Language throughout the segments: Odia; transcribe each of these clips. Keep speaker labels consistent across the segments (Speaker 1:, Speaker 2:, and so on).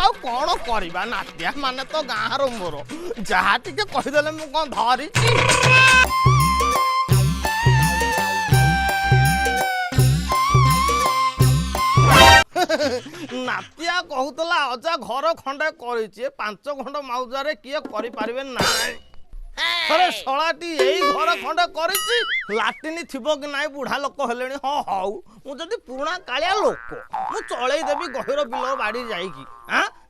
Speaker 1: ଆଉ କ'ଣ କରିବା ନାତିଆ ମାନେ ତ ଗାଁର ମୋର ଯାହା ଟିକେ କହିଦେଲେ ମୁଁ କ'ଣ ଧରିଛି। ନାତିଆ କହୁଥିଲା ଅଜା ଘର ଖଣ୍ଡେ କରିଛି 5 ଖଣ୍ଡ ମାଉଜାରେ କିଏ କରିପାରିବେ ନାହିଁ। ଥରେ ଶଳାଟି ଏଇ ଘର ଖଣ୍ଡେ କରିଛି ଲାଟିନି ଥିବ କି ନାଇଁ ବୁଢା ଲୋକ ହେଲେଣି। ହଁ ହଉ ମୁଁ ଯଦି ପୁରୁଣା କାଳିଆ ଲୋକ ମୁଁ ଚଳେଇ ଦେବି ଗହିର ବିଲ ବାଡି ଯାଇକି।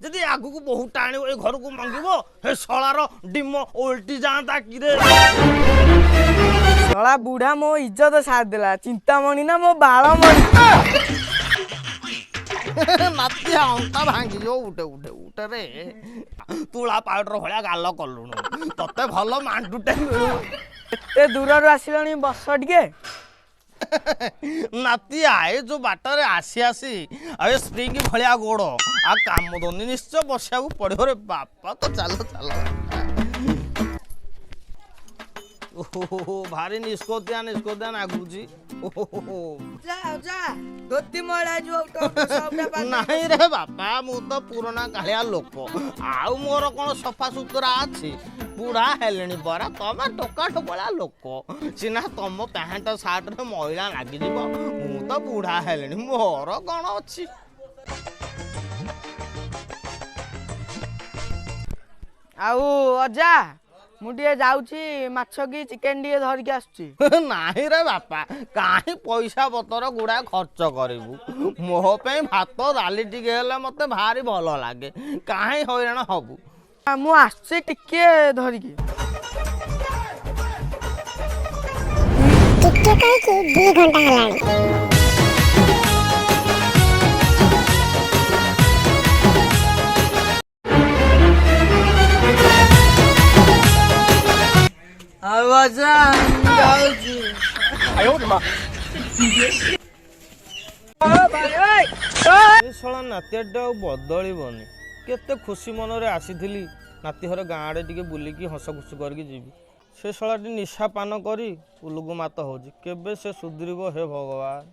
Speaker 1: ଯଦି ଆଗକୁ ବହୁଟା ଆଣିବ ଏଇ ଘରକୁ ମଙ୍ଗିବ ହେ ଶଳାର ଡିମ ଓଲଟି ଯାଆନ୍ତା କିରେ।
Speaker 2: ଶଳା ବୁଢା ମୋ ଇଜ୍ଜତ ସାଥ ଦେଲା ଚିନ୍ତାମଣି ନା ମୋ ବାଳମଣି।
Speaker 1: ନାତିଆ ଅଣ୍ଟା ଭାଙ୍ଗିଯିବ ଉଠେ ରେ ତୁଳା ପାଉଡର ଭଳିଆ ଗାଲ କଲୁଣୁ ତତେ ଭଲ ମାଣ୍ଡୁଟେ ମିଳୁ।
Speaker 2: ଏତେ ଦୂରରୁ ଆସିଲଣି ବସ ଟିକେ।
Speaker 1: ନାତିଆ ଏ ଯୋଉ ବାଟରେ ଆସି ଆଉ ଏ ସ୍ପ୍ରିଙ୍ଗ ଭଳିଆ ଗୋଡ ଆଉ କାମ ଦଉନି ନିଶ୍ଚୟ ବସିବାକୁ ପଡିବ ରେ ବାପା। ତ ଚାଲ ଓହୋ ଭାରି ନିଷ୍କତିଆ ନାଗୁଛି। ନାଇଁ ରେ ବାପା ମୁଁ ତ ପୁରୁଣା କାଳିଆ ଲୋକ ଆଉ ମୋର କ'ଣ ସଫା ସୁତୁରା ଅଛି। ବୁଢା ହେଲେଣି ପରା ତମେ ଟୋକା ଟୋକଳା ଲୋକ ସିନା ତମ ପ୍ୟାଣ୍ଟ ସାର୍ଟରେ ମଇଳା ଲାଗିଯିବ। ମୁଁ ତ ବୁଢା ହେଲେଣି ମୋର କ'ଣ ଅଛି।
Speaker 2: ଆଉ ଅଜା ମୁଁ ଟିକେ ଯାଉଛି ମାଛ କି ଚିକେନ ଟିକେ ଧରିକି ଆସୁଛି।
Speaker 1: ନାହିଁ ରେ ବାପା କାହିଁ ପଇସା ପତ୍ର ଗୁଡା ଖର୍ଚ୍ଚ କରିବୁ। ମୋ ପାଇଁ ଭାତ ଡାଲି ଟିକେ ହେଲେ ମତେ ଭାରି ଭଲ ଲାଗେ। କାହିଁ ହଇରାଣ ହବୁ।
Speaker 2: ମୁଁ ଆସୁଛି ଟିକେ ଧରିକି।
Speaker 3: ଟିକେ କହିକି 2 ଘଣ୍ଟା ହେଲାଣି।
Speaker 2: ଆଉ ଅଜା ଯାଉଛି।
Speaker 1: ଶଳା ନାତିଆଟା ଆଉ ବଦଳିବନି। କେତେ ଖୁସି ମନରେ ଆସିଥିଲି ନାତି ଘର ଗାଁ ଆଡ଼େ ଟିକେ ବୁଲିକି ହସ ଖୁସି କରିକି ଯିବି। ସେ ଶଳାଟି ନିଶା ପାନ କରି ଉଲୁଗୁ ମାତ ହେଉଛି। କେବେ ସେ ସୁଧୁରିବ ହେ ଭଗବାନ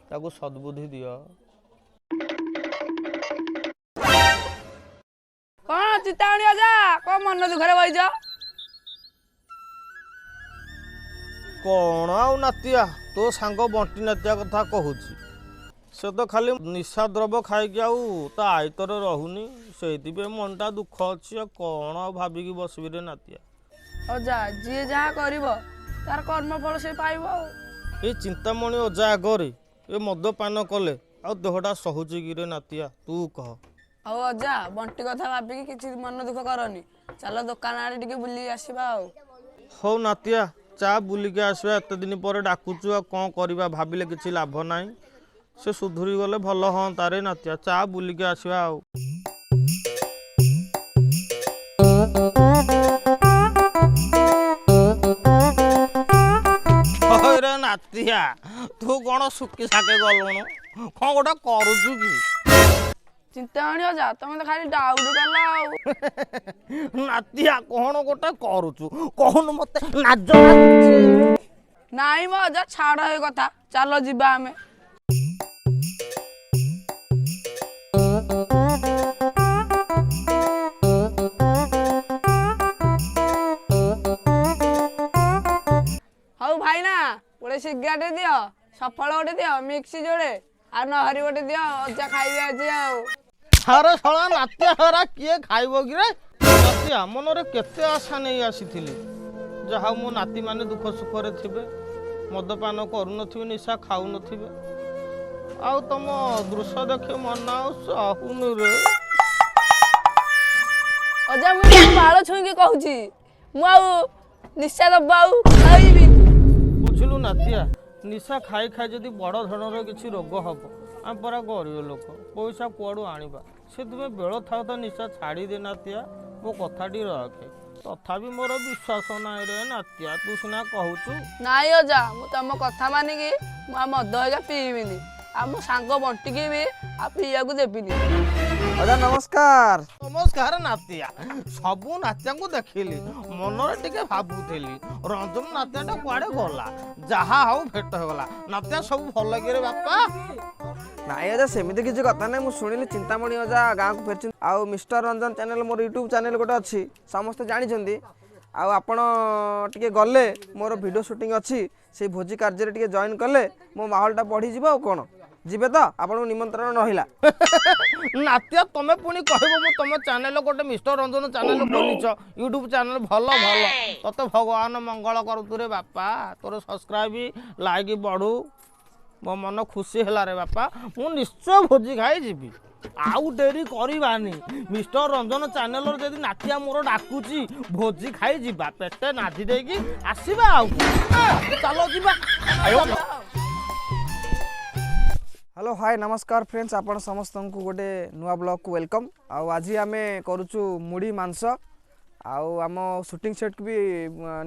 Speaker 1: ତାକୁ ସଦ୍ବୁଦ୍ଧି ଦିଅ।
Speaker 4: କ'ଣ ଚିତାମଣି ଅଜା କ'ଣ ମନ ଦୁଃଖରେ ବଇଛ?
Speaker 1: କ'ଣ ଆଉ ନାତିଆ ତୋ ସାଙ୍ଗ ବଣ୍ଟି ନାତିଆ କଥା କହୁଛି। ସେ ତ ଖାଲି ନିଶା ଦ୍ରବ୍ୟ ଖାଇକି ଆଉ ତା ଆୟତରେ ରହୁନି। ସେଇଥିପାଇଁ ମନଟା ଦୁଃଖ ଅଛି। ଆଉ କ'ଣ ଆଉ ଭାବିକି ବସିବି ରେ ନାତିଆ।
Speaker 4: ଅଜା ଯିଏ ଯାହା କରିବ ତାର କର୍ମଫଳ ସେ ପାଇବ। ଆଉ
Speaker 1: ଏଇ ଚିନ୍ତାମଣି ଅଜା ଆଗରେ ଏ ମଦପାନ କଲେ ଆଉ ଦେହଟା ସହୁଛି କି ରେ ନାତିଆ ତୁ କହ।
Speaker 4: ହଉ ଅଜା ବଣ୍ଟି କଥା ଭାବିକି କିଛି ମନ ଦୁଃଖ କରନି। ଚାଲ ଦୋକାନ ଆଡ଼େ ଟିକେ ବୁଲିକି ଆସିବା। ଆଉ
Speaker 1: ହଉ ନାତିଆ ଚା ବୁଲିକି ଆସିବା। ଏତେ ଦିନ ପରେ ଡାକୁଛୁ ଆଉ କ'ଣ କରିବା ଭାବିଲେ କିଛି ଲାଭ ନାହିଁ। ସେ ସୁଧୁରି ଗଲେ ଭଲ ହୁଅନ୍ତା ରେ ନାତିଆ। ଚା ବୁଲିକି ଆସିବା। ଆଉ ରେ ନାତିଆ ତୁ କ'ଣ ଶୁକି ସାକେ ଗଲୁଣୁ କ'ଣ ଗୋଟେ କରୁଛୁ କି?
Speaker 4: ଚିନ୍ତାମଣି ଅଜା ତମେ ତ ଖାଲି ଡାଉଟ କଲ। ଆଉ
Speaker 1: ନାତିଆ କ'ଣ ଗୋଟେ କରୁଛୁ କହୁନୁ ମତେ ଲାଜ।
Speaker 4: ନାଇଁ ମ ଅଜା ଛାଡ଼ ଏ କଥା ଚାଲ ଯିବା ଆମେ। ହଉ ଭାଇନା ଗୋଟେ ସିଗାରେଟ ଦିଅ, ସଫଳ ଗୋଟେ ଦିଅ, ମିକ୍ସ ଯୋଡ଼େ ଆଉ ନହରି ଗୋଟେ ଦିଅ। ଅଜା ଖାଇବେ ଆଜି। ଆଉ
Speaker 1: ଆରେ ଶଳା ନାତିଆ ହେରା କିଏ ଖାଇବ କି ରେ? ନାତିଆ ମନରେ କେତେ ଆଶା ନେଇ ଆସିଥିଲି। ଯାହା ମୋ ନାତିମାନେ ଦୁଃଖ ସୁଖରେ ଥିବେ, ମଦପାନ କରୁନଥିବେ, ନିଶା ଖାଉନଥିବେ। ଆଉ ତମ ଦୃଶ୍ୟ ଦେଖି ମନ ଆଉ ସାହୁନି ରେ।
Speaker 4: ଅଜା ମୁଁ ବାଳ ଛୁଇଁକି କହୁଛି ମୁଁ ଆଉ ନିଶା ଦବା ଆଉ ଖାଇବି।
Speaker 1: ବୁଝିଲୁ ନାତିଆ ନିଶା ଖାଇ ଯଦି ବଡ଼ ଧରଣର କିଛି ରୋଗ ହବ ଆମେ ପରା ଗରିବ ଲୋକ ପଇସା କୁଆଡ଼ୁ ଆଣିବା। ସେଥିପାଇଁ ବେଳ ଥାଉ ତ ନିଶା ଛାଡ଼ିଦେ ନାତିଆ। ମୋ କଥାଟି ରଖେ। ତଥାପି ମୋର ବିଶ୍ୱାସ ନାହିଁ ରେ ନାତିଆ ତୁ ସିନା କହୁଛୁ।
Speaker 4: ନାଇଁ ଅଜା ମୁଁ ତମ କଥା ମାନିକି ମୁଁ ଆଉ ମଦ ହେକା ପିଇବିନି। ଆଉ ମୋ ସାଙ୍ଗ ବଣ୍ଟିକି ବି ଆଉ ପିଇବାକୁ ଦେବିନି।
Speaker 5: ଅଜା ନମସ୍କାର।
Speaker 1: ନମସ୍କାର ନାତିଆ। ସବୁ ନାତିଆଙ୍କୁ ଦେଖିଲି, ମନରେ ଟିକେ ଭାବୁଥିଲି ରଞ୍ଜନ ନାତିଆଟା କୁଆଡେ ଗଲା। ଯାହା ହଉ ଭେଟ ହେଇଗଲା। ନାତିଆ ସବୁ ଭଲ କିରେ ବାପା?
Speaker 5: ନାଇଁ ଅଜା ସେମିତି କିଛି କଥା ନାହିଁ। ମୁଁ ଶୁଣିଲି ଚିନ୍ତାମଣି ଅଜା ଗାଁକୁ ଫେରିଛନ୍ତି। ଆଉ ମିଷ୍ଟର ରଞ୍ଜନ ଚ୍ୟାନେଲ ମୋର ୟୁଟ୍ୟୁବ ଚ୍ୟାନେଲ ଗୋଟେ ଅଛି, ସମସ୍ତେ ଜାଣିଛନ୍ତି। ଆଉ ଆପଣ ଟିକେ ଗଲେ, ମୋର ଭିଡ଼ିଓ ସୁଟିଂ ଅଛି, ସେଇ ଭୋଜି କାର୍ଯ୍ୟରେ ଟିକେ ଜଏନ୍ କଲେ ମୋ ମାହୋଲଟା ବଢ଼ିଯିବ। ଆଉ କ'ଣ ଯିବେ ତ? ଆପଣଙ୍କୁ ନିମନ୍ତ୍ରଣ ରହିଲା।
Speaker 1: ନାତିଆ ତମେ ପୁଣି କହିବ ମୁଁ ତମ ଚ୍ୟାନେଲ ଗୋଟେ ମିଷ୍ଟର ରଞ୍ଜନ ଚ୍ୟାନେଲ ଖୋଲିଛ, ୟୁଟ୍ୟୁବ ଚ୍ୟାନେଲ ଭଲ ଭଲ। ତତେ ଭଗବାନ ମଙ୍ଗଳ କରୁତୁରେ ବାପା, ତୋର ସବସ୍କ୍ରାଇବ ଲାଇକ୍ ବଢ଼ୁ। ମୋ ମନ ଖୁସି ହେଲା ରେ ବାପା। ମୁଁ ନିଶ୍ଚୟ ଭୋଜି ଖାଇ ଯିବି। ଆଉ ଡେରି କରିବାନି। ମିଷ୍ଟର ରଞ୍ଜନ ଚ୍ୟାନେଲର ଯଦି ନାତିଆ ମୋର ଡାକୁଛି ଭୋଜି ଖାଇ ଯିବା, ପେଟେ ନାଦି ଦେଇକି ଆସିବା। ଆଉ ଚାଲ ଯିବା।
Speaker 5: हेलो हाय नमस्कार फ्रेंड्स, आपण समस्त को गोटे नुआ ब्लॉग को वेलकम। आज आम करुचु मुड़ी मांस आम शूटिंग सेट को भी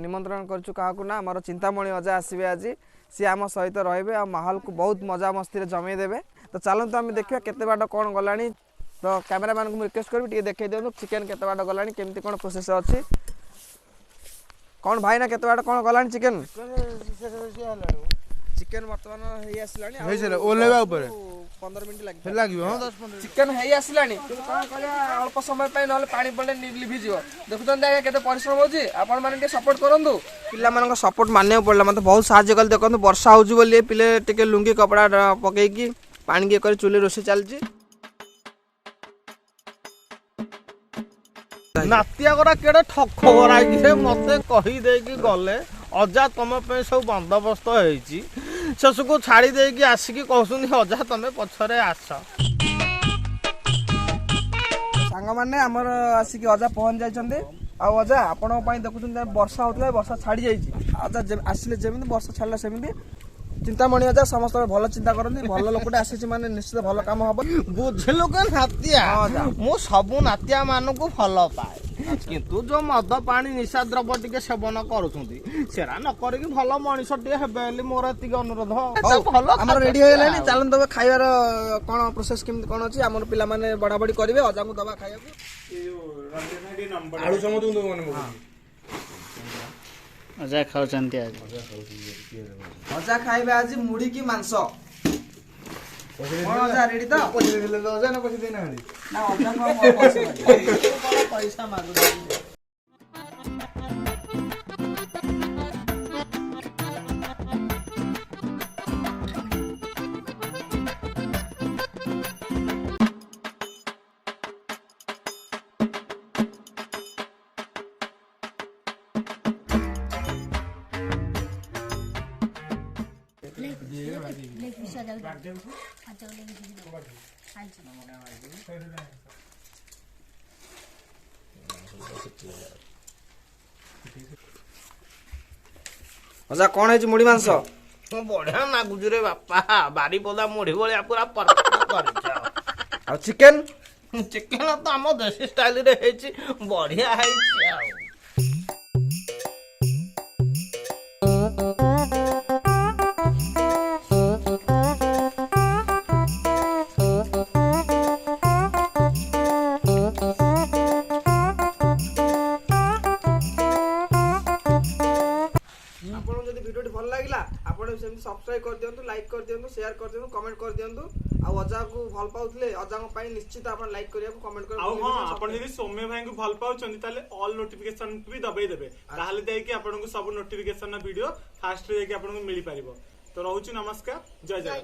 Speaker 5: निमंत्रण करुचु क्या ना आमर चिंतामणि अजा आसबे। आज सी आम सहित रहे आ माहौल को बहुत मजा मस्ती जमे देवे। तो चलते आम देखा केते बाट कौन गला। तो कैमेरा मैन को रिक्वेस्ट करी देखे दिखाई दिखाँ चिकेन केते बाट गला, केमती कौन प्रोसेस अच्छी कौन भाई ना केते बाट कौन गला चिकेन। चिकेन बर्तमान हेई आसलानी
Speaker 6: ओलेवा ऊपर
Speaker 5: 15 मिनिट
Speaker 6: लागियो। हां 10-15
Speaker 5: चिकेन हेई आसलानी कि कोन कहले अल्प समय पई नले पानी पड़ले लिभि जिवो। देखुतन देखा केते परिश्रम होची। आपण माने के सपोर्ट करंदु, पिल्ला मानन को सपोर्ट मानने पड़ला। मते बहुत साहाय्य कल। देखंतु वर्षा होची बोली पिले टिके लुंगी कपड़ा पकई की पानी के कर चुले रोसे चलची।
Speaker 1: नातिया गोरा केड़े ठक खबराई कि मते कही देकी गले अजा तुम पे सब बंदोबस्त होईची। शेषको छाड़ी देकी आसिकी कहउसुनी अजा तमे पछरे आस।
Speaker 5: सांग माने हमर आसिकी अजा पहुंच जाइछन्ते। आ अजा आपण पई देखुछन वर्षा होतला, वर्षा छाड़ी जाइची। अजा आसिले जेमिति वर्षा छाड़ला सेमिति चिंतामणि अजा समस्त भल चिंता करनी। भल लोकटे आसीची माने निश्चित भल काम हबो।
Speaker 1: बुझिलु के नातिया, मु सबु नातिया मानकु भल पाए, किंतु जो मद पानी निशा द्रव्य टिके सेवन करूछंती सेरा न करके भल मनिष टिके हेबे ବୋଲି मोर एतिक अनुरोध। भल
Speaker 5: हमर रेडी होइलानी। चलन तबे खाइबार कोन प्रोसेस केमति कोन अछि हमर पिला माने बडा बडी करिवे। अजा को दबा खाइबो
Speaker 6: आलू समझ दो माने
Speaker 7: अजा खाउचंती आज।
Speaker 5: अजा खाइबे आज मुड़ी की मांस। कोन अजा रेडी त?
Speaker 6: पैसा देले अजा ना पैसा देना हाली
Speaker 5: ना अजा को
Speaker 1: पैसा मागु।
Speaker 5: अजा कोन है मुड़ी मांस?
Speaker 1: बढ़िया नागुज रे बापा। बारीपदा मुढ़ी भलिया पूरा परफेक्ट करछ।
Speaker 5: आ चिकेन
Speaker 1: चिकेन तो आम देसी स्टाइल रे हेची, बढ़िया हेची। आ
Speaker 5: सब्सक्राइब कर दियंतु, लाइक कर दियंतु, शेयर कर दियंतु, कमेंट कर दियंतु। आ अजा को भल पाउथले अजा को पई निश्चित आपण लाइक करिया को कमेंट कर।
Speaker 8: आ हां आपण यदि सौम्य भाई को भल पाउचंती ताले ऑल नोटिफिकेशन भी दबाई देबे, ताहाले देई कि आपण को सब नोटिफिकेशन ना वीडियो फास्ट रे कि आपण को मिली परिबो। तो रहउची नमस्कार, जय जय।